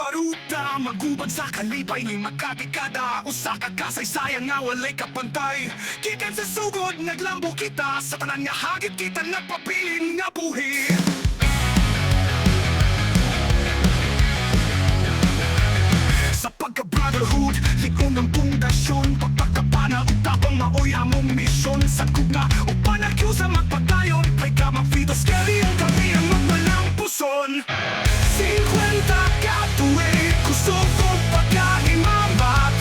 Baruta, magubad sa kalibay ni magkadikada Usa ka kasaysayan nga walay kapantay Gikan sa sugod, naglambo kita Sa tanan nga hagit kita nagpapiling nga buhi Sa pagka-brotherhood, likong ng pundasyon Pagpagkapana, utapang maoy among misyon Sa kugna, upanagyo sa magpadayon May kamang Fido Skelly ang kami ang magmalang puson 50 katuwi, gusto ko pagkaimamat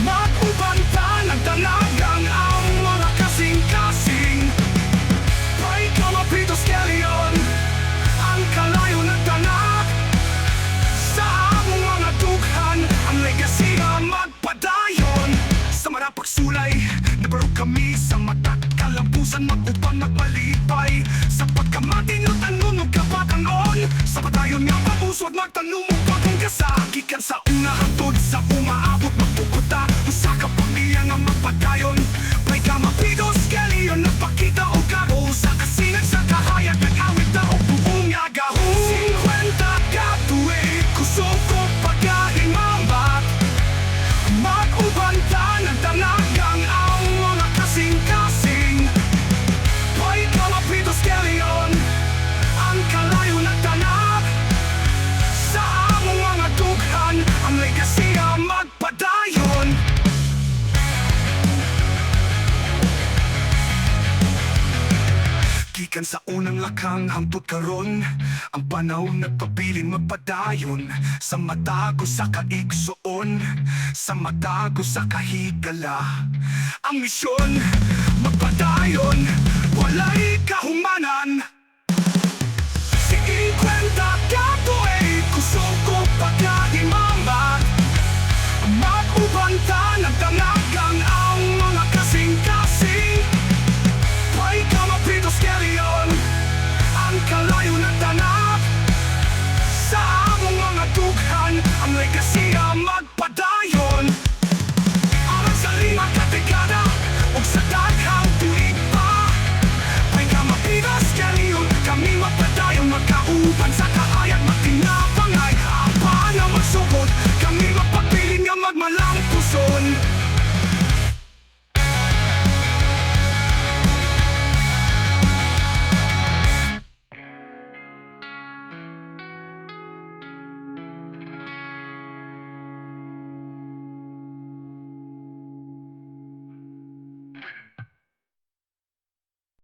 Mag-ubanta ng dalagang ang mga kasing-kasing May kamang Fido Skelly ang kalayo ng tanak Sa among mga dughan, ang legacy na magpadayon Sa marapagsulay, nabarog kami sa mata Kalambusan mag-upang nagmalipay Sa pagkamatinutan nunog kapatanon Sa padayon nga pabuswag magtanumong pagkangkasa Gikan sa una hantod sa umaabot magpukuta Usa ka pamilya nga magpadayon May kamang Fido Skelly nagpakita o garo Sa kasinag sa kahayag nag-awit na o buong agahon 50 katuwi, gusto ko pagkaimamat Mag-ubanta ng dalagang ang mga kasing-kasing May kamang Fido Skelly ang kalayo ng tanak Sa among mga dughan, ang legacy ang magpadayon Gikan sa unang lakang hangtod karon Ang panahon nagpabilin magpadayon Sa matago sa kaigsuon Sa matago sa kahigala Ang misyon magpadayon Walay kahumanan 50 katuwi, gusto ko pagkaimamat Mag-ubanta ng dalagang ang mga kasing-kasing May kamang Fido Skelly ang kalayo ng tanak Sa among mga dughan, ang legacy ang magpadayon Alang sa 5 kadekada, o sa daghang tuig pa May kamang Fido Skelly kami magpadayon magkauban sa